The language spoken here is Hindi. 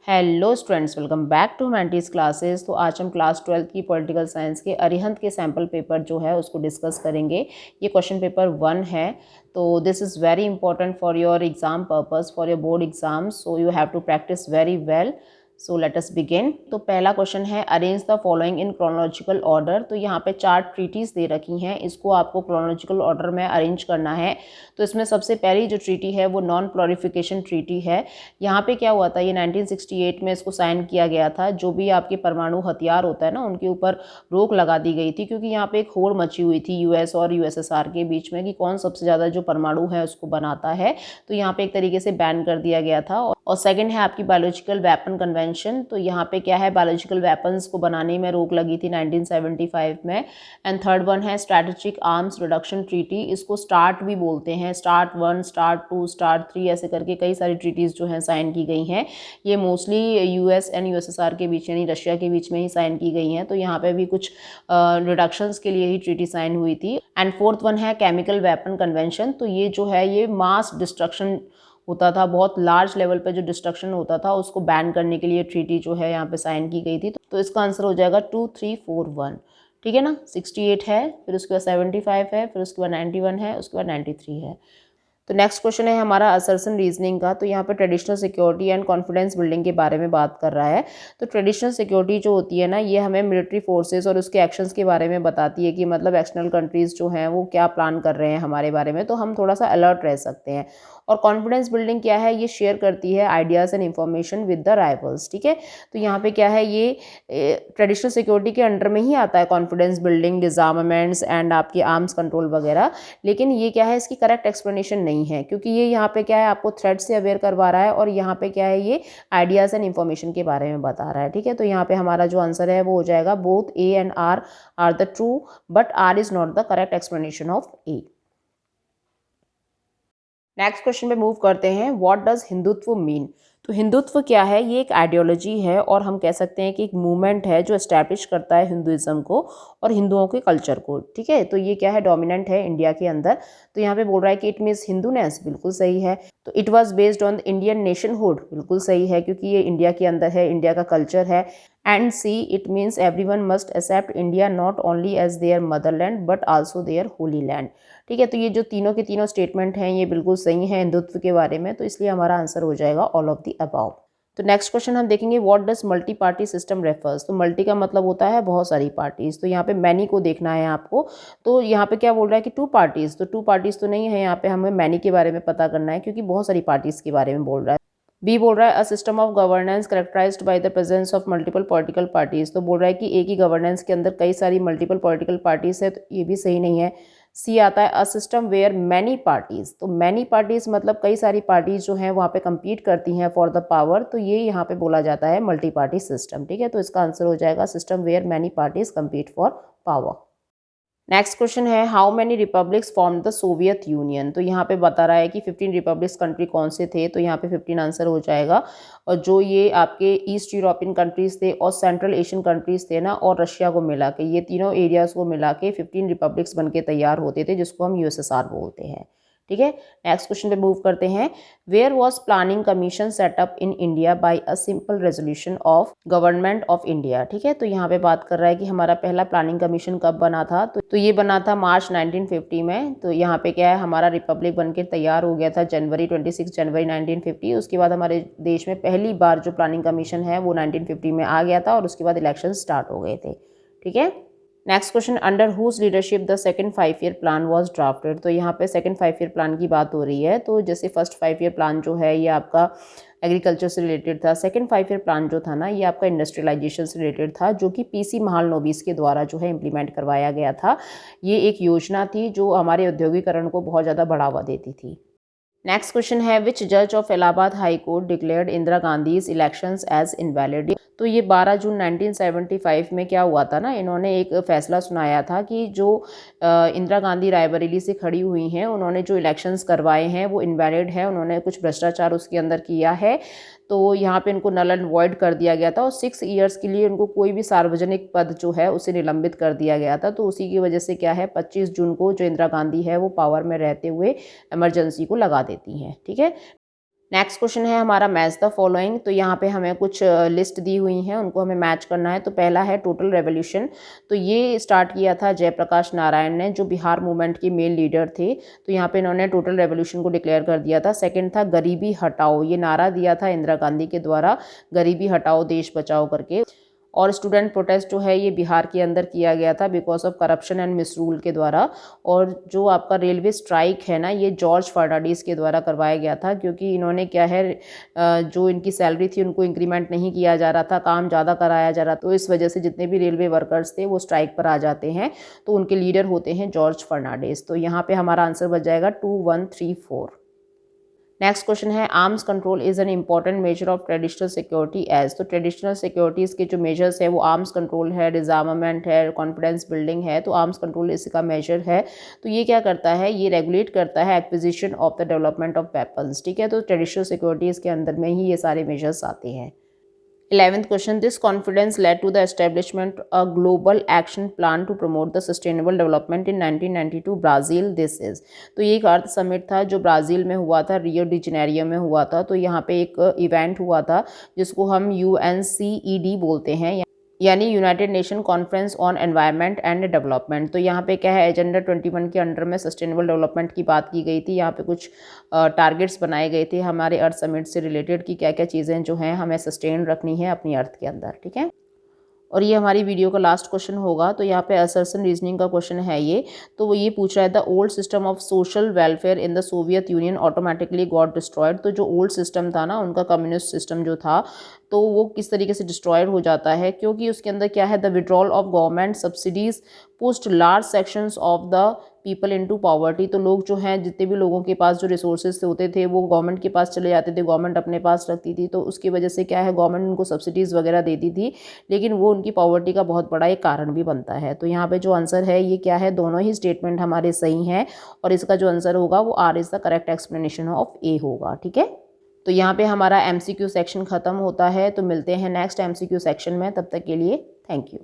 Hello students, welcome back to मैंटीज क्लासेस। तो आज हम क्लास 12 की पॉलिटिकल साइंस के अरिहंत के सैम्पल पेपर जो है उसको डिस्कस करेंगे। ये क्वेश्चन पेपर 1 है, तो this is very important for your exam purpose, for your board exam, so you have to practise very well. So let us begin. तो पहला क्वेश्चन है, arrange the following in chronological order. तो यहाँ पे 4 ट्रीटीज दे रखी हैं, इसको आपको क्रोनोलॉजिकल ऑर्डर में अरेंज करना है। तो इसमें सबसे पहली जो ट्रीटी है वो नॉन प्रोलिफिकेशन ट्रीटी है। यहाँ पे क्या हुआ था, ये 1968 में इसको साइन किया गया था। जो भी आपके परमाणु हथियार होता है ना, उनके ऊपर रोक लगा दी गई थी, क्योंकि यहाँ पे एक होड़ मची हुई थी यूएस और यूएसएसआर के बीच में कि कौन सबसे ज़्यादा जो परमाणु है उसको बनाता है। तो यहाँ पे एक तरीके से बैन कर दिया गया था। और सेकंड है आपकी बायोलॉजिकल वेपन कन्वेंशन। तो यहाँ पे क्या है, बायोलॉजिकल वेपन्स को बनाने में रोक लगी थी 1975 में। एंड थर्ड वन है स्ट्रैटेजिक आर्म्स रिडक्शन ट्रीटी। इसको स्टार्ट भी बोलते हैं, स्टार्ट 1, स्टार्ट 2, स्टार्ट 3, ऐसे करके कई सारी ट्रीटीज़ जो हैं साइन की गई हैं। ये मोस्टली यूएस एंड यूएसएसआर के बीच यानी रशिया के बीच में ही साइन की गई हैं। तो यहाँ पे भी कुछ रिडक्शंस के लिए ही ट्रीटी साइन हुई थी। एंड फोर्थ वन है केमिकल वेपन कन्वेंशन। तो ये जो है ये मास डिस्ट्रक्शन होता था, बहुत लार्ज लेवल पे जो डिस्ट्रक्शन होता था उसको बैन करने के लिए ट्रीटी जो है यहाँ पे साइन की गई थी। तो इसका आंसर हो जाएगा 2, 3, 4, 1। ठीक है ना। 68 है, फिर उसके बाद 75 है, फिर उसके बाद 91 है, उसके बाद 93 है। तो नेक्स्ट क्वेश्चन है हमारा असर्शन रीजनिंग का। तो यहाँ पे traditional security and confidence building के बारे में बात कर रहा है। तो ट्रेडिशनल सिक्योरिटी जो होती है ना, ये हमें मिलिट्री फोर्सेस और उसके एक्शंस के बारे में बताती है कि मतलब एक्सटर्नल कंट्रीज जो हैं वो क्या प्लान कर रहे हैं हमारे बारे में, तो हम थोड़ा सा अलर्ट रह सकते हैं। और कॉन्फिडेंस बिल्डिंग क्या है, ये शेयर करती है ideas and information with the rivals. ठीक है। तो यहाँ पे क्या है, ये ट्रेडिशनल सिक्योरिटी के अंडर में ही आता है, कॉन्फिडेंस बिल्डिंग, डिजार्मामेंट्स एंड आपकी आर्म्स कंट्रोल वगैरह। लेकिन ये क्या है, इसकी करेक्ट एक्सप्लेनेशन नहीं है, क्योंकि ये यहाँ पे क्या है, आपको थ्रेट से अवेयर करवा रहा है और यहाँ पे क्या है, ये आइडियाज़ एंड इन्फॉर्मेशन के बारे में बता रहा है। ठीक है। तो यहाँ पे हमारा जो आंसर है वो हो जाएगा both A and R the true, but R is not the correct explanation of A. Next question पे मूव करते हैं। What does Hindutva mean. तो हिंदुत्व क्या है, ये एक आइडियोलॉजी है और हम कह सकते हैं कि एक मूवमेंट है जो एस्टैब्लिश करता है हिंदुइज्म को और हिंदुओं के कल्चर को। ठीक है। तो ये क्या है, डोमिनेंट है इंडिया के अंदर। तो यहाँ पे बोल रहा है कि इट मीन्स हिंदूनेस, बिल्कुल सही है। तो it was based on Indian nationhood, बिल्कुल सही है, क्योंकि ये इंडिया के अंदर है, इंडिया का कल्चर है। And C, it means everyone must accept India not only as their motherland but also their holy land. ठीक है। तो ये जो तीनों के तीनों स्टेटमेंट हैं ये बिल्कुल सही है हिंदुत्व के बारे में, तो इसलिए हमारा आंसर हो जाएगा ऑल ऑफ द अबव। तो नेक्स्ट क्वेश्चन हम देखेंगे, what does multi party system refers. तो मल्टी का मतलब होता है बहुत सारी पार्टीज, तो यहाँ पे मैनी को देखना है आपको। तो यहाँ पे क्या बोल रहा है कि 2 पार्टीज, तो 2 पार्टीज तो नहीं है, यहाँ पे हमें मैनी के बारे में पता करना है, क्योंकि बहुत सारी पार्टीज के बारे में बोल रहा है। बी बोल रहा है a system of governance characterised by the presence of multiple political parties. तो बोल रहा है कि एक ही गवर्नेंस के अंदर कई सारी मल्टीपल पॉलिटिकल पार्टीज है, तो ये भी सही नहीं है। सी आता है a system where many parties. तो मैनी पार्टीज मतलब कई सारी पार्टीज जो हैं वहाँ पे compete करती हैं फॉर द पावर, तो ये यहाँ पे बोला जाता है मल्टी पार्टी सिस्टम। ठीक है। तो इसका आंसर हो जाएगा system where many parties compete for power. Next question है, how many republics form the Soviet Union. तो यहाँ पे बता रहा है कि 15 रिपब्लिक्स कंट्री कौन से थे, तो यहाँ पे 15 आंसर हो जाएगा। और जो ये आपके ईस्ट यूरोपियन कंट्रीज थे और सेंट्रल एशियन कंट्रीज थे ना, और रशिया को मिला के, ये तीनों एरियाज को मिला के 15 रिपब्लिक्स बन के तैयार होते थे, जिसको हम यूएसएसआर बोलते हैं। ठीक है। नेक्स्ट क्वेश्चन पे मूव करते हैं, where was planning commission setup in India by a simple resolution of government of India. ठीक है। तो यहाँ पे बात कर रहा है कि हमारा पहला प्लानिंग कमीशन कब बना था, तो ये बना था मार्च 1950 में। तो यहाँ पे क्या है, हमारा रिपब्लिक बनके तैयार हो गया था जनवरी 26 जनवरी 1950। उसके बाद हमारे देश में पहली बार जो प्लानिंग कमीशन है वो 1950 में आ गया था, और उसके बाद इलेक्शन स्टार्ट हो गए थे। ठीक है। Next question, under whose leadership the second 5 year plan was drafted. तो यहाँ पे सेकंड 5 ईयर प्लान की बात हो रही है। तो जैसे फर्स्ट 5 ईयर प्लान जो है ये आपका एग्रीकल्चर से रिलेटेड था, सेकंड 5 ईयर प्लान जो था ना ये आपका इंडस्ट्रियलाइजेशन से रिलेटेड था, जो कि पीसी महालनोबिस के द्वारा जो है इम्प्लीमेंट करवाया गया था। ये एक योजना थी जो हमारे औद्योगिकरण को बहुत ज़्यादा बढ़ावा देती थी। नेक्स्ट क्वेश्चन है, विच जज of Allahabad high court declared Indira Gandhi's elections as invalid. तो ये 12 जून 1975 में क्या हुआ था ना, इन्होंने एक फैसला सुनाया था कि जो इंदिरा गांधी रायबरेली से खड़ी हुई हैं, उन्होंने जो इलेक्शंस करवाए हैं वो इनवैलिड है, उन्होंने कुछ भ्रष्टाचार उसके अंदर किया है। तो यहाँ पे इनको नल एंड वॉइड कर दिया गया था और 6 ईयर्स के लिए उनको कोई भी सार्वजनिक पद जो है उसे निलंबित कर दिया गया था। तो उसी की वजह से क्या है, 25 जून को जो इंदिरा गांधी है वो पावर में रहते हुए इमरजेंसी को लगा देती हैं। ठीक है। नेक्स्ट क्वेश्चन है हमारा मैच द फॉलोइंग। तो यहाँ पे हमें कुछ लिस्ट दी हुई हैं, उनको हमें मैच करना है। तो पहला है टोटल रेवोल्यूशन। तो ये स्टार्ट किया था जयप्रकाश नारायण ने, जो बिहार मूवमेंट के मेन लीडर थे। तो यहाँ पे इन्होंने टोटल रेवोल्यूशन को डिक्लेयर कर दिया था। सेकंड था गरीबी हटाओ, ये नारा दिया था इंदिरा गांधी के द्वारा, गरीबी हटाओ देश बचाओ करके। और स्टूडेंट प्रोटेस्ट जो है ये बिहार के अंदर किया गया था बिकॉज ऑफ करप्शन एंड मिसरूल के द्वारा। और जो आपका रेलवे स्ट्राइक है ना, ये जॉर्ज फर्नांडिस के द्वारा करवाया गया था, क्योंकि इन्होंने क्या है जो इनकी सैलरी थी उनको इंक्रीमेंट नहीं किया जा रहा था, काम ज़्यादा कराया जा रहा था। तो इस वजह से जितने भी रेलवे वर्कर्स थे वो स्ट्राइक पर आ जाते हैं। तो उनके लीडर होते हैं जॉर्ज फर्नांडिस। तो यहाँ पे हमारा आंसर बच जाएगा 2134। नेक्स्ट क्वेश्चन है arms control is an important measure of traditional security as. तो ट्रेडिशनल सिक्योरिटीज़ के जो मेजर्स है वो आर्म्स कंट्रोल है, डिसआर्मामेंट है, कॉन्फिडेंस बिल्डिंग है। तो आर्म्स कंट्रोल इसका मेजर है। तो ये क्या करता है, ये रेगुलेट करता है acquisition of the development of weapons. ठीक है, तो ट्रेडिशनल सिक्योरिटीज़ के अंदर में ही ये सारे मेजर्स आते हैं। 11th question, this conference led to the establishment a global action plan to promote the sustainable development in 1992 Brazil this is। तो ये एक अर्थ समिट था जो ब्राज़ील में हुआ था, रियो डी जेनेरियो में हुआ था। तो यहाँ पे एक इवेंट हुआ था जिसको हम UNCED बोलते हैं, यानी United nation conference on environment and development. तो यहाँ पे क्या है, एजेंडा 21 के अंडर में सस्टेनेबल डेवलपमेंट की बात की गई थी। यहाँ पे कुछ टारगेट्स बनाए गए थे हमारे अर्थ समिट से रिलेटेड कि क्या क्या चीज़ें जो हैं हमें सस्टेन रखनी है अपनी अर्थ के अंदर। ठीक है, और ये हमारी वीडियो का लास्ट क्वेश्चन होगा। तो यहाँ पे असर्शन रीजनिंग का क्वेश्चन है ये। तो वो ये पूछ रहा है the old system of social welfare in the Soviet union automatically got destroyed. तो जो ओल्ड सिस्टम था ना, उनका कम्युनिस्ट सिस्टम जो था, तो वो किस तरीके से डिस्ट्रॉयड हो जाता है, क्योंकि उसके अंदर क्या है, the withdrawal of government subsidies pushed large sections of the people into poverty. तो लोग जो हैं, जितने भी लोगों के पास जो रिसोर्सेज होते थे वो गवर्नमेंट के पास चले जाते थे, गवर्नमेंट अपने पास रखती थी। तो उसकी वजह से क्या है, गवर्नमेंट उनको सब्सिडीज़ वगैरह देती थी, लेकिन वो उनकी पॉवर्टी का बहुत बड़ा एक कारण भी बनता है। तो यहाँ पे जो आंसर है ये क्या है, दोनों ही स्टेटमेंट हमारे सही हैं, और इसका जो आंसर होगा वो R is the correct explanation of A होगा। ठीक है, तो यहाँ पे हमारा MCQ सेक्शन ख़त्म होता है। तो मिलते हैं नेक्स्ट MCQ सेक्शन में, तब तक के लिए थैंक यू।